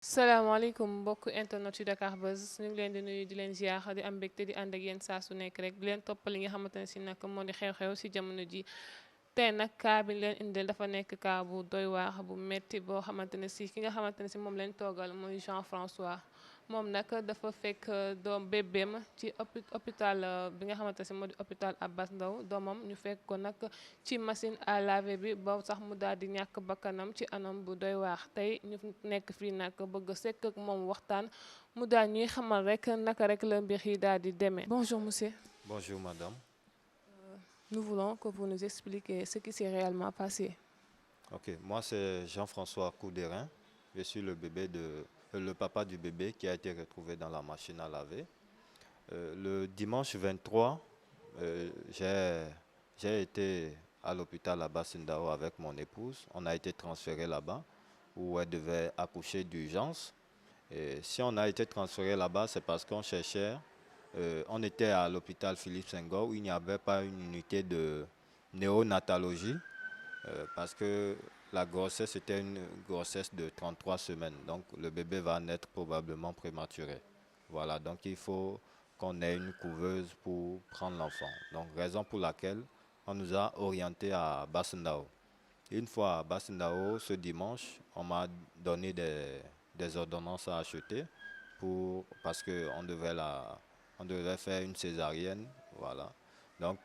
salaamaaleykum mbokk internet yu Dakar Buzz ñu ngi leen di nuyu di leen ziar di am mbégte di ànd ak yéen saa su nekk rek di leen toppal li nga xamante ne si nag moo di xew-xew si jamono ji tey nag kaa bi ñu leen indil dafa nekk kaa bu doy waar bu metti boo xamante ne si ki nga xamante ne si moom lañ toogal mooy Jean-François moom nag dafa fekk doom bébéem ci hôpital bi nga xamante ne si moo di hôpital Abass Ndao doomam ñu fekk ko nag ci machine à laver bi ba sax mu daal di ñàkk bakkanam ci anam bu doy waar tey ñu nekk fii nag bëgg a sekk ak moom waxtaan mu daal ñuy xamal rek naka rek la mbir yi daal di demee. Bonjour monsieur. Bonjour madame. Nous voulons que vous nous expliquiez ce qui s'est réellement passé. Ok, moi c'est Jean-François Coudérin. Je suis le papa du bébé qui a été retrouvé dans la machine à laver. Le dimanche 23, j'ai été à l'hôpital à Bassindao avec mon épouse. On a été transféré là-bas où elle devait accoucher d'urgence. Et si on a été transféré là-bas, c'est parce qu'on cherchait. On était à l'hôpital Philippe Senghor où il n'y avait pas une unité de néonatologie parce que la grossesse était une grossesse de 33 semaines. Donc le bébé va naître probablement prématuré. Voilà, donc il faut qu'on ait une couveuse pour prendre l'enfant. Donc raison pour laquelle on nous a orientés à Bassindao. Une fois à Bassindao, ce dimanche, on m'a donné des ordonnances à acheter parce on devait faire une césarienne. Voilà. Donc,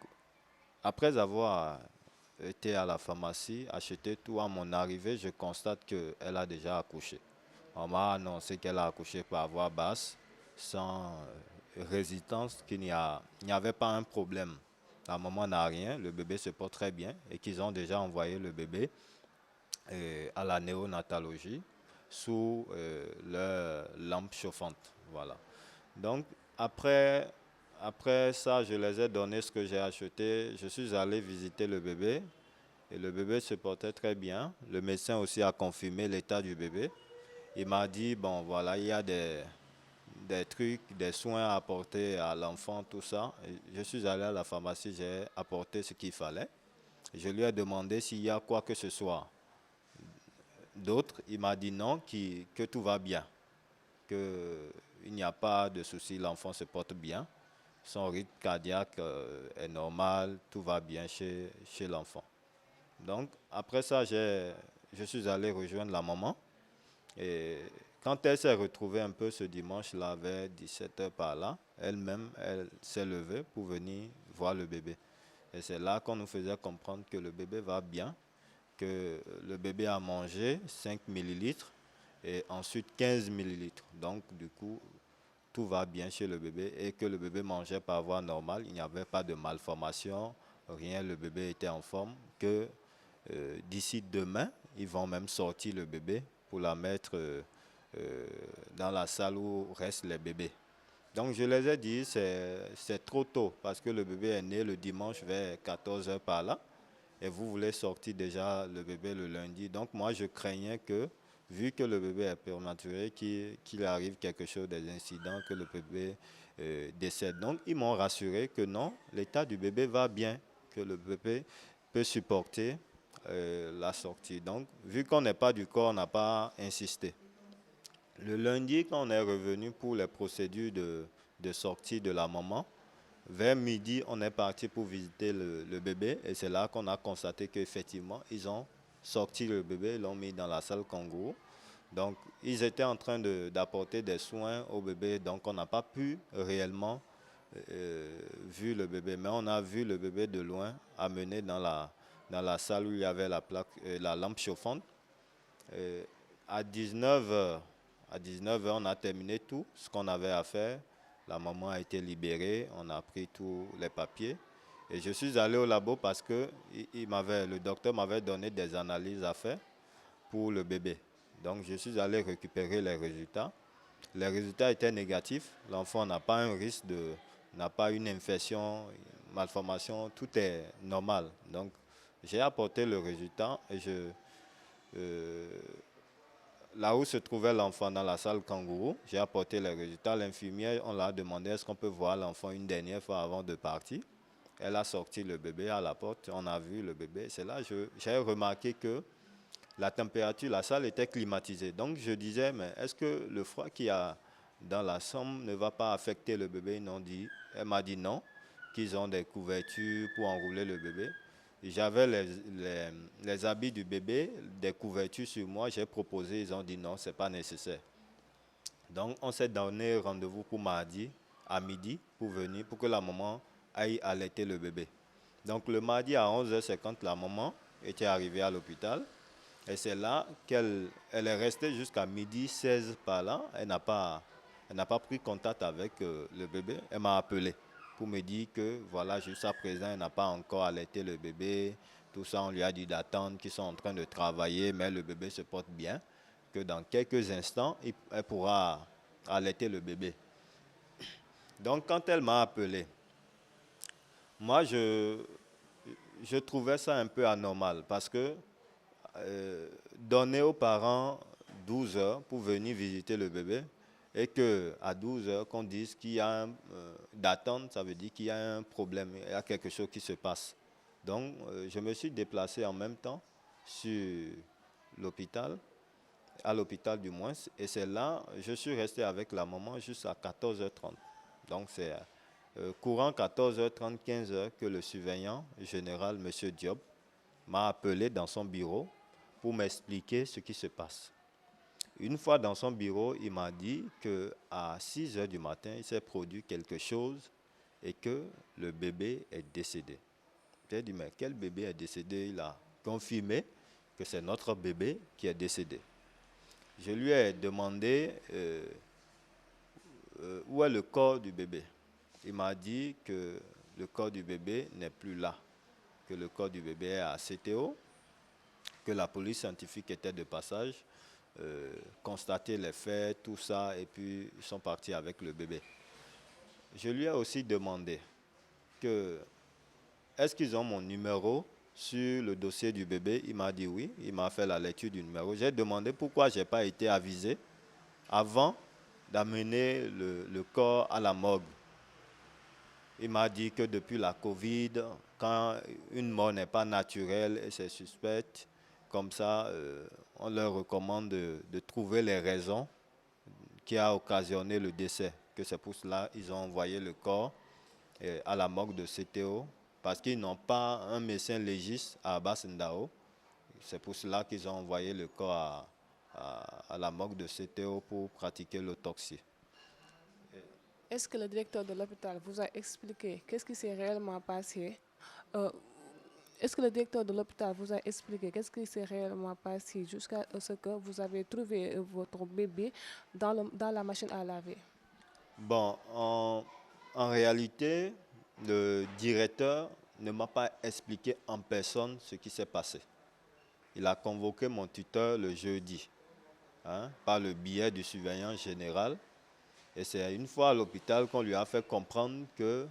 après avoir été à la pharmacie, acheter tout, à mon arrivée, je constate qu'elle a déjà accouché. On m'a annoncé qu'elle a accouché par voie basse, sans résistance, il n'y avait pas un problème. La maman n'a rien, le bébé se porte très bien et qu'ils ont déjà envoyé le bébé à la néonatologie sous leur lampe chauffante. Voilà. Donc, après, après ça, je les ai donné ce que j'ai acheté. Je suis allé visiter le bébé et le bébé se portait très bien. Le médecin aussi a confirmé l'état du bébé. Il m'a dit, bon, voilà, il y a des trucs, des soins à apporter à l'enfant, tout ça. Et je suis allé à la pharmacie, j'ai apporté ce qu'il fallait. Je lui ai demandé s'il y a quoi que ce soit d'autre. Il m'a dit non, que tout va bien, qu'il n'y a pas de souci, l'enfant se porte bien. Son rythme cardiaque est normal, tout va bien chez l'enfant. Donc, après ça, je suis allé rejoindre la maman. Et quand elle s'est retrouvée un peu ce dimanche-là, vers 17 heures par là, elle-même, elle s'est levée pour venir voir le bébé. Et c'est là qu'on nous faisait comprendre que le bébé va bien, que le bébé a mangé 5 millilitres et ensuite 15 millilitres. Donc, du coup, tout va bien chez le bébé et que le bébé mangeait par voie normale. Il n'y avait pas de malformation, rien. Le bébé était en forme. Que d'ici demain, ils vont même sortir le bébé pour la mettre dans la salle où restent les bébés. Donc je les ai dit, c'est trop tôt parce que le bébé est né le dimanche vers 14 heures par là et vous voulez sortir déjà le bébé le lundi. Donc moi je craignais que, vu que le bébé est prématuré, qu'il arrive quelque chose, des incidents, que le bébé décède. Donc ils m'ont rassuré que non, l'état du bébé va bien, que le bébé peut supporter la sortie. Donc vu qu'on n'est pas du corps, on n'a pas insisté. Le lundi, quand on est revenu pour les procédures de sortie de la maman, vers midi, on est parti pour visiter le bébé et c'est là qu'on a constaté qu'effectivement, ils ont sorti le bébé, ils l'ont mis dans la salle kangourou. Donc, ils étaient en train d'apporter des soins au bébé, donc on n'a pas pu réellement vu le bébé, mais on a vu le bébé de loin amené dans la salle où il y avait la lampe chauffante. Et à 19 heures, à 19 heures, on a terminé tout ce qu'on avait à faire. La maman a été libérée, on a pris tous les papiers. Et je suis allé au labo parce que le docteur m'avait donné des analyses à faire pour le bébé. Donc je suis allé récupérer les résultats. Les résultats étaient négatifs. L'enfant n'a pas un risque n'a pas une infection, malformation, tout est normal. Donc j'ai apporté le résultat et euh, là où se trouvait l'enfant dans la salle kangourou, j'ai apporté les résultats. L'infirmière, on l'a demandé est-ce qu'on peut voir l'enfant une dernière fois avant de partir. Elle a sorti le bébé à la porte, on a vu le bébé. C'est là que j'ai remarqué que la température, la salle était climatisée. Donc je disais, mais est-ce que le froid qu'il y a dans la chambre ne va pas affecter le bébé? Elle m'a dit non, qu'ils ont des couvertures pour enrouler le bébé. J'avais les habits du bébé, des couvertures sur moi, j'ai proposé, ils ont dit non, ce n'est pas nécessaire. Donc on s'est donné rendez-vous pour mardi à midi pour venir, pour que la maman aille allaiter le bébé. Donc le mardi à 11h50, la maman était arrivée à l'hôpital. Et c'est là qu'elle est restée jusqu'à midi 16 par là. Elle n'a pas pris contact avec le bébé. Elle m'a appelé pour me dire que voilà, jusqu'à présent, elle n'a pas encore allaité le bébé. Tout ça, on lui a dit d'attendre, qu'ils sont en train de travailler, mais le bébé se porte bien, que dans quelques instants, elle pourra allaiter le bébé. Donc quand elle m'a appelé, moi je trouvais ça un peu anormal parce que donner aux parents 12 heures pour venir visiter le bébé et qu'à 12 heures qu'on dise qu'il y a d'attente, ça veut dire qu'il y a un problème, il y a quelque chose qui se passe. Donc je me suis déplacé en même temps sur l'hôpital, à l'hôpital du moins, et c'est là, je suis resté avec la maman jusqu'à 14h30. Donc c'est courant 14h30, 15h que le surveillant général, M. Diop, m'a appelé dans son bureau pour m'expliquer ce qui se passe. Une fois dans son bureau, il m'a dit qu'à 6 heures du matin, il s'est produit quelque chose et que le bébé est décédé. J'ai dit, mais quel bébé est décédé? Il a confirmé que c'est notre bébé qui est décédé. Je lui ai demandé où est le corps du bébé. Il m'a dit que le corps du bébé n'est plus là, que le corps du bébé est à CTO, que la police scientifique était de passage, constater les faits, tout ça, et puis ils sont partis avec le bébé. Je lui ai aussi demandé que est-ce qu'ils ont mon numéro sur le dossier du bébé. Il m'a dit oui, il m'a fait la lecture du numéro. J'ai demandé pourquoi je n'ai pas été avisé avant d'amener le corps à la morgue. Il m'a dit que depuis la Covid, quand une mort n'est pas naturelle et c'est suspect, comme ça, on leur recommande de trouver les raisons qui a occasionné le décès. Que c'est pour cela qu'ils ont envoyé le corps à la morgue de CTO, parce qu'ils n'ont pas un médecin légiste à Abassindao. C'est pour cela qu'ils ont envoyé le corps à la morgue de CTO pour pratiquer l'autopsie. Est-ce que le directeur de l'hôpital vous a expliqué qu'est-ce qui s'est réellement passé? Est-ce que le directeur de l'hôpital vous a expliqué qu'est-ce qui s'est réellement passé jusqu'à ce que vous avez trouvé votre bébé dans la machine à laver? Bon, en réalité, le directeur ne m'a pas expliqué en personne ce qui s'est passé. Il a convoqué mon tuteur le jeudi, par le biais du surveillant général. Et c'est une fois à l'hôpital qu'on lui a fait comprendre que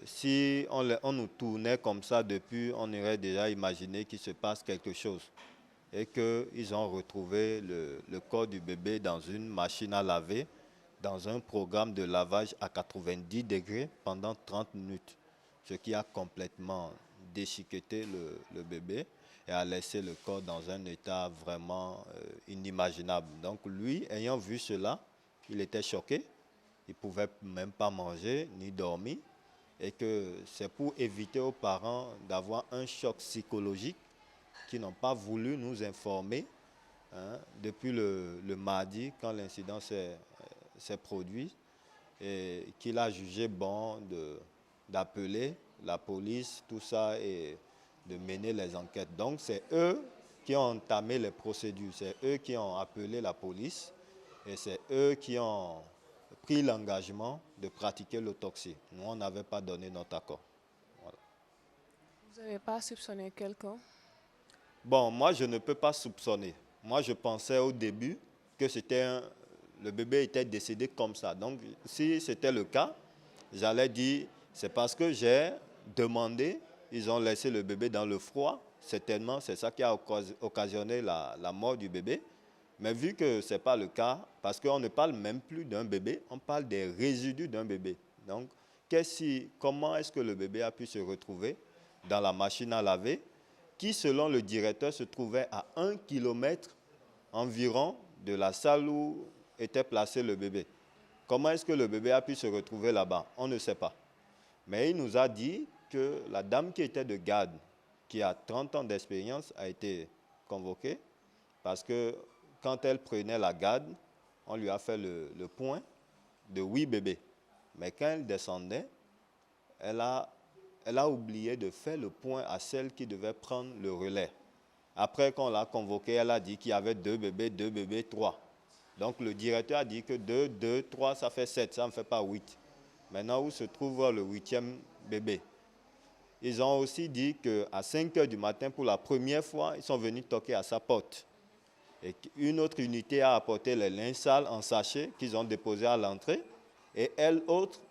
si on nous tournait comme ça depuis, on aurait déjà imaginé qu'il se passe quelque chose. Et qu'ils ont retrouvé le corps du bébé dans une machine à laver, dans un programme de lavage à 90 degrés pendant 30 minutes, ce qui a complètement déchiqueté le bébé et a laissé le corps dans un état vraiment inimaginable. Donc lui, ayant vu cela, il était choqué, il ne pouvait même pas manger ni dormir, et que c'est pour éviter aux parents d'avoir un choc psychologique qui n'ont pas voulu nous informer depuis le mardi quand l'incident s'est produit, et qu'il a jugé bon d'appeler la police, tout ça, et de mener les enquêtes. Donc c'est eux qui ont entamé les procédures, c'est eux qui ont appelé la police, et c'est eux qui ont pris l'engagement de pratiquer l'autopsie. Nous, on n'avait pas donné notre accord. Voilà. Vous n'avez pas soupçonné quelqu'un? Bon, moi, je ne peux pas soupçonner. Moi, je pensais au début que le bébé était décédé comme ça. Donc, si c'était le cas, j'allais dire, c'est parce que j'ai demandé, ils ont laissé le bébé dans le froid. Certainement, c'est ça qui a occasionné la mort du bébé. Mais vu que ce n'est pas le cas, parce qu'on ne parle même plus d'un bébé, on parle des résidus d'un bébé. Donc, comment est-ce que le bébé a pu se retrouver dans la machine à laver qui, selon le directeur, se trouvait à 1 kilomètre environ de la salle où était placé le bébé. Comment est-ce que le bébé a pu se retrouver là-bas? On ne sait pas. Mais il nous a dit que la dame qui était de garde, qui a 30 ans d'expérience, a été convoquée parce que quand elle prenait la garde, on lui a fait le point de 8 bébés. Mais quand elle descendait, elle a oublié de faire le point à celle qui devait prendre le relais. Après qu'on l'a convoquée, elle a dit qu'il y avait 2 bébés, 3. Donc le directeur a dit que 2, 2, 3, ça fait 7, ça ne fait pas 8. Maintenant, où se trouve le 8e bébé? Ils ont aussi dit qu'à 5 heures du matin, pour la première fois, ils sont venus toquer à sa porte. Et une autre unité a apporté les linges sales en sachet qu'ils ont déposés à l'entrée. Et elle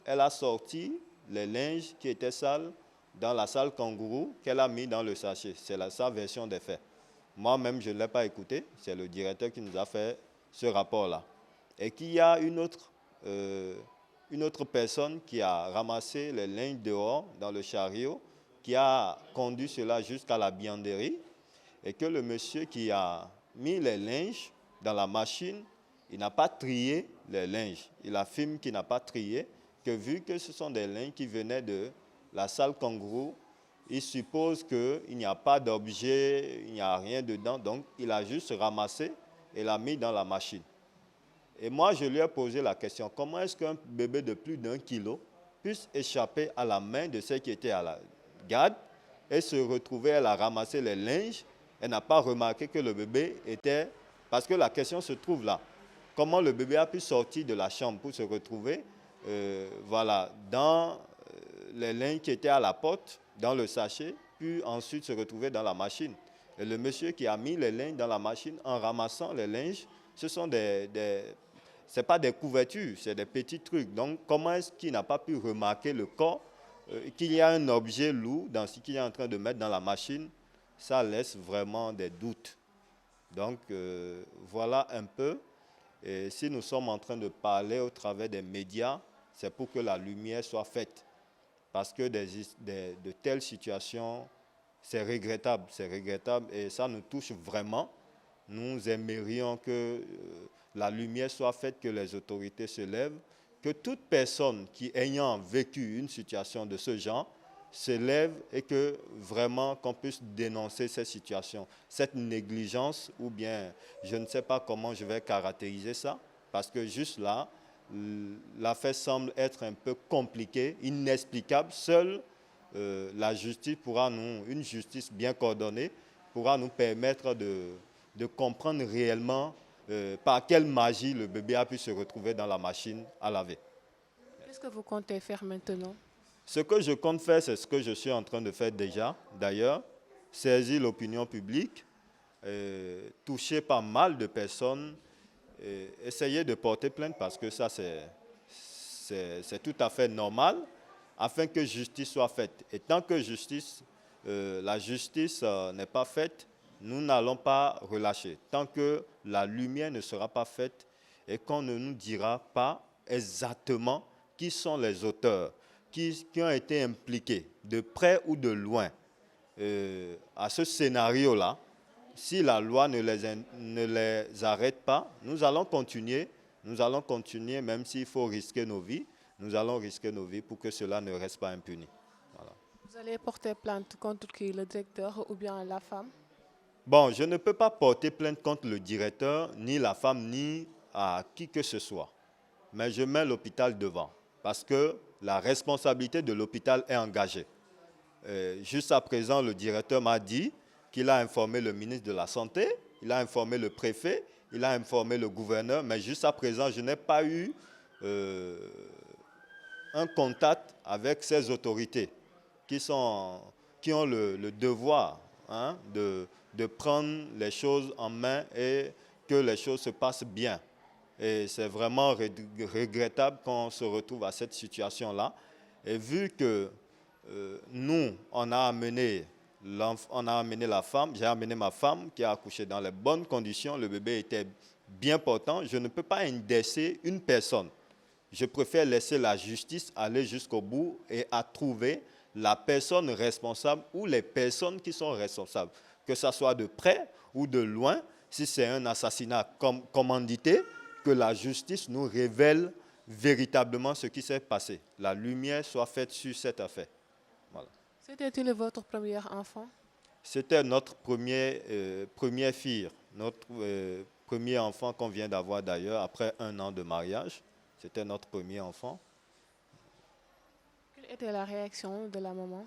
a sorti les linges qui étaient sales dans la salle kangourou qu'elle a mis dans le sachet. C'est sa version des faits. Moi-même, je ne l'ai pas écouté. C'est le directeur qui nous a fait ce rapport-là. Et qu'il y a une autre personne qui a ramassé les linges dehors dans le chariot, qui a conduit cela jusqu'à la buanderie, et que le monsieur qui a mis les linges dans la machine, il n'a pas trié les linges. Il affirme qu'il n'a pas trié, que vu que ce sont des linges qui venaient de la salle kangourou, il suppose qu'il n'y a pas d'objet, il n'y a rien dedans, donc il a juste ramassé et l'a mis dans la machine. Et moi, je lui ai posé la question, comment est-ce qu'un bébé de plus d'1 kilo puisse échapper à la main de celle qui était à la garde et se retrouver, elle a ramassé les linges, elle n'a pas remarqué que le bébé était... Parce que la question se trouve là. Comment le bébé a pu sortir de la chambre pour se retrouver dans les linges qui étaient à la porte, dans le sachet, puis ensuite se retrouver dans la machine. Et le monsieur qui a mis les linges dans la machine, en ramassant les linges, ce sont c'est pas des couvertures, c'est des petits trucs. Donc, comment est-ce qu'il n'a pas pu remarquer le corps, qu'il y a un objet lourd dans ce qu'il est en train de mettre dans la machine? Ça laisse vraiment des doutes. Donc, voilà un peu. Et si nous sommes en train de parler au travers des médias, c'est pour que la lumière soit faite. Parce que de telles situations, c'est regrettable et ça nous touche vraiment. Nous aimerions que la lumière soit faite, que les autorités se lèvent, que toute personne qui ayant vécu une situation de ce genre se lève et que vraiment qu'on puisse dénoncer ces situations, cette négligence ou bien je ne sais pas comment je vais caractériser ça, parce que juste là, l'affaire semble être un peu compliquée, inexplicable. Seule la justice une justice bien coordonnée, pourra nous permettre de comprendre réellement par quelle magie le bébé a pu se retrouver dans la machine à laver. Qu'est-ce que vous comptez faire maintenant? Ce que je compte faire, c'est ce que je suis en train de faire déjà, d'ailleurs, saisir l'opinion publique, toucher pas mal de personnes, essayer de porter plainte parce que ça, c'est tout à fait normal, afin que justice soit faite. Et tant que la justice n'est pas faite, nous n'allons pas relâcher. Tant que la lumière ne sera pas faite et qu'on ne nous dira pas exactement qui sont les auteurs, qui ont été impliqués, de près ou de loin, à ce scénario-là, si la loi ne les arrête pas, nous allons continuer, même s'il faut risquer nos vies, nous allons risquer nos vies pour que cela ne reste pas impuni. Voilà. Vous allez porter plainte contre qui, le directeur ou bien la femme? Bon, je ne peux pas porter plainte contre le directeur, ni la femme, ni à qui que ce soit. Mais je mets l'hôpital devant, parce que la responsabilité de l'hôpital est engagée. Juste à présent, le directeur m'a dit qu'il a informé le ministre de la Santé, il a informé le préfet, il a informé le gouverneur, mais juste à présent, je n'ai pas eu un contact avec ces autorités qui ont le devoir de prendre les choses en main et que les choses se passent bien. Et c'est vraiment regrettable qu'on se retrouve à cette situation-là. Et vu que nous, on a amené la femme, j'ai amené ma femme qui a accouché dans les bonnes conditions, le bébé était bien portant, je ne peux pas indexer une personne. Je préfère laisser la justice aller jusqu'au bout et à trouver la personne responsable ou les personnes qui sont responsables, que ce soit de près ou de loin. Si c'est un assassinat commandité, que la justice nous révèle véritablement ce qui s'est passé. La lumière soit faite sur cette affaire. Voilà. C'était-il votre premier enfant? C'était notre première fille, notre premier enfant qu'on vient d'avoir d'ailleurs, après 1 an de mariage. C'était notre premier enfant. Quelle était la réaction de la maman?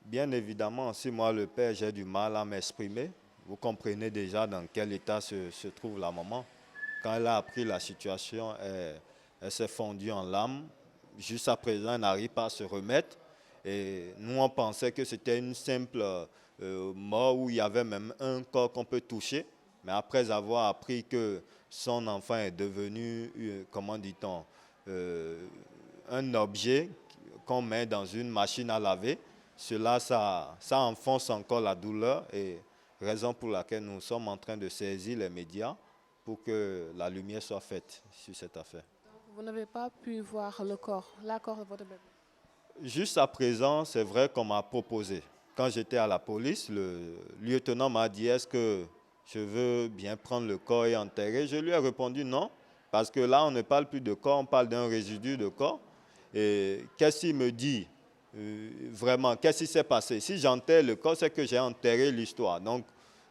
Bien évidemment, si moi, le père, j'ai du mal à m'exprimer, vous comprenez déjà dans quel état se trouve la maman. Quand elle a appris la situation, elle s'est fondue en larmes. Jusqu'à présent, elle n'arrive pas à se remettre. Et nous, on pensait que c'était une simple mort où il y avait même un corps qu'on peut toucher. Mais après avoir appris que son enfant est devenu, comment dit-on, un objet qu'on met dans une machine à laver, cela, ça enfonce encore la douleur, et raison pour laquelle nous sommes en train de saisir les médias pour que la lumière soit faite sur cette affaire. Donc, vous n'avez pas pu voir la corps de votre bébé? Juste à présent, c'est vrai qu'on m'a proposé. Quand j'étais à la police, le lieutenant m'a dit, est-ce que je veux bien prendre le corps et enterrer? Je lui ai répondu non, parce que là, on ne parle plus de corps, on parle d'un résidu de corps. Et qu'est-ce qu'il me dit vraiment, qu'est-ce qui s'est passé? Si j'enterre le corps, c'est que j'ai enterré l'histoire. Donc,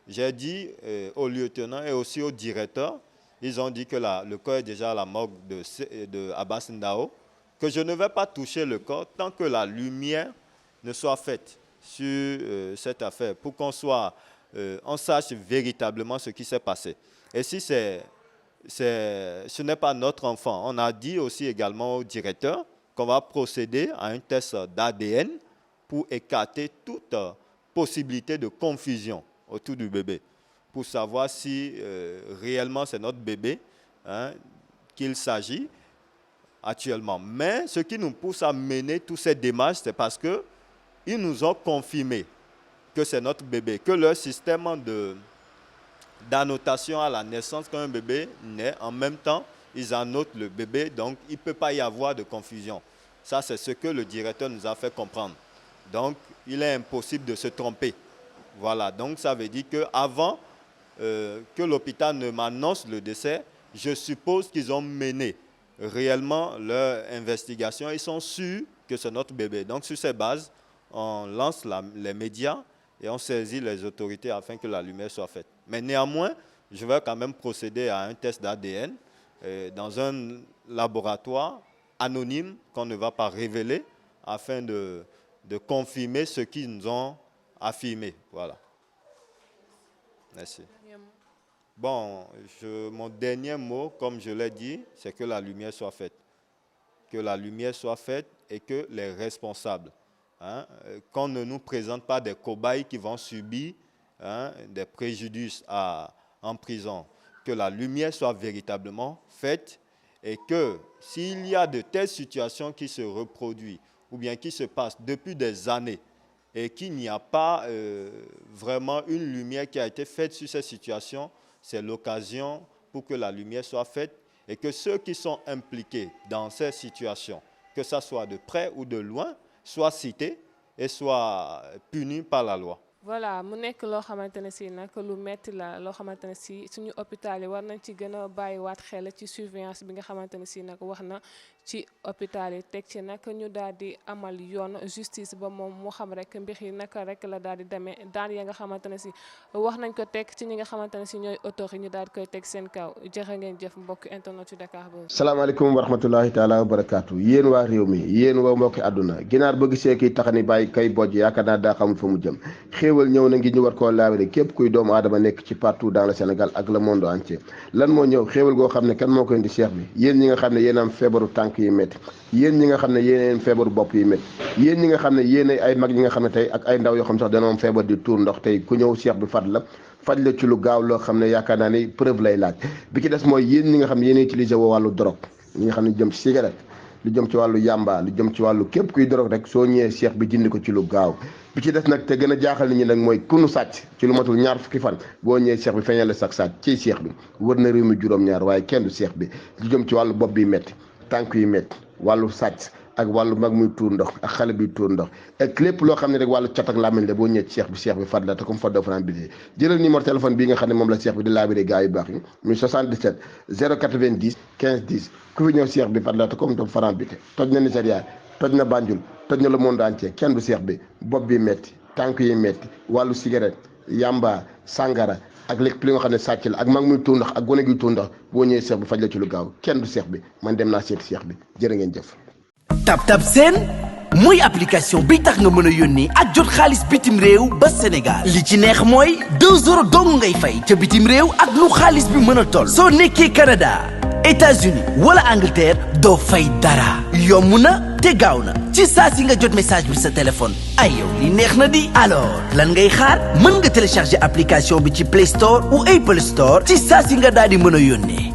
j'ai dit au lieutenant et aussi au directeur, ils ont dit que le corps est déjà à la morgue de Abbas Ndao, que je ne vais pas toucher le corps tant que la lumière ne soit faite sur cette affaire, pour qu'on on sache véritablement ce qui s'est passé. Et si ce n'est pas notre enfant, on a dit aussi également au directeur qu'on va procéder à un test d'ADN pour écarter toute possibilité de confusion autour du bébé, pour savoir si réellement c'est notre bébé qu'il s'agit actuellement. Mais ce qui nous pousse à mener toutes ces démarches, c'est parce qu'ils nous ont confirmé que c'est notre bébé, que leur système d'annotation à la naissance, quand un bébé naît, en même temps, ils annotent le bébé, donc il ne peut pas y avoir de confusion. Ça, c'est ce que le directeur nous a fait comprendre. Donc, il est impossible de se tromper. Voilà, donc ça veut dire qu'avant que l'hôpital ne m'annonce le décès, je suppose qu'ils ont mené réellement leur investigation. Ils sont sûrs que c'est notre bébé. Donc, sur ces bases, on lance les médias et on saisit les autorités afin que la lumière soit faite. Mais néanmoins, je vais quand même procéder à un test d'ADN dans un laboratoire anonyme qu'on ne va pas révéler afin de confirmer ce qu'ils nous ont affirmé. Voilà. Merci. Bon, mon dernier mot, comme je l'ai dit, c'est que la lumière soit faite. Que la lumière soit faite et que les responsables, qu'on ne nous présente pas des cobayes qui vont subir des préjudices en prison. Que la lumière soit véritablement faite et que s'il y a de telles situations qui se reproduisent ou bien qui se passent depuis des années et qu'il n'y a pas vraiment une lumière qui a été faite sur ces situations, c'est l'occasion pour que la lumière soit faite et que ceux qui sont impliqués dans ces situations, que ce soit de près ou de loin, soient cités et soient punis par la loi. Voilà, mu nekk loo xamante ne si nag lu metti la loo xamante ne si suñu hôpital yi war nañ ci gën a bàyyiwaat xel ci surveillance bi nga xamante ne si nag wax na ci hôpital yi teg ci nag ñu daal di amal yoon justice ba moom mu xam rek mbir yi naka rek la daal di demee daan ya nga xamante ne si wax nañ ko teg ci ñi nga xamante ne si ñooy auteur yi ñu daal di koy teg seen kaw jërë ngeen jëf mbokk internet yu Dakar Buzz. salaamaaleykum wa rahmatulahi taala wa barakaatu yéen waa réew mi yéen waa mbokki àdduna ginaar ba gisee kiy taxani bàyyi kay bojj yaakaar naa daa xamul fa mu jëm xéewal ñëw na ngi ñu war koo laabire képp kuy doomu aadama nekk ci partout dans le Sénégal ak le monde entier lan moo ñëw xéewal goo xam ne kan moo koy indi cheikh bi yéen ñi nga xam ne yéen am feebaru tànk yi métti yéen ñi nga xam ne yéen feebaru bopp yi métti yéen ñi nga xam ne yéen ay mag ñi nga xam ne tey ak ay ndaw yoo xam sax dana am feebar di tuur ndox tey ku ñëw cheikh bi faj la ci lu gaaw loo xam ne yaakaar naa ni preuve lay laaj bi ci des mooy yéen ñi nga xam ne yéen utilisé woo wàllu drogue ñi nga xam ne jëm ci cigarette lu jëm ci wàllu yamba lu jëm ci wàllu képp kuy drogue rek soo ñëwee cheikh bi jindi ko ci lu gaaw bi ci des nag te gën a jaaxal nit ñi nag mooy ku nu sàcc ci lu matul ñaar fukki fan boo ñëwee cheikh bi feeñal la sax sàcc ci cheikh bi wër na réew mi juróom-ñaar waaye kenn du cheikh bi lu jëm ci wàllu bopp bi métti tànk yi métti wàllu sàcc ak wàllu mag muy tuur ndox ak xale bi tuur ndox ak lépp loo xam ne rek wàllu cat ak làmmiñ la boo ñëwee ci cheikh bi fat la te comme faddoo fanaan bi jëlal numéro téléphone bii nga xam ne moom la cheikh bi di laabiré gars yu baax yi muy 77 090 15 10 ku fi ñëw cheikh bi fat la te comme doo fanaan bi toj na Nigéria toj na Banjul toj na le monde entier kenn du cheikh bi bopp bi metti tànk yi metti wàllu cigarette yamba sangara ak lépp li nga xam ne sàcc la ak mag muy tuur ndox ak gone gi tuur ndox boo ñëwee cheikh bi faj la ci lu gaaw kenn du cheikh bi man dem naa seeti cheikh bi jërë ngeen jëf. TapTap Send mooy application bi tax nga mën a yónnee ak jot xaalis bitim réew ba Sénégal li ci neex mooy 2 euros dong ngay fay ca bitim réew ak lu xaalis bi mën a toll. soo nekkee Canada États-Unis wala Angleterre doo fay dara yomb na te gaaw na ci saa si nga jot message bi sa téléphone ay yow li neex na di. alors lan ngay xaar mën nga télécharger application bi ci Play Store ou Apple Store ci saa si nga daal di mën a yónnee.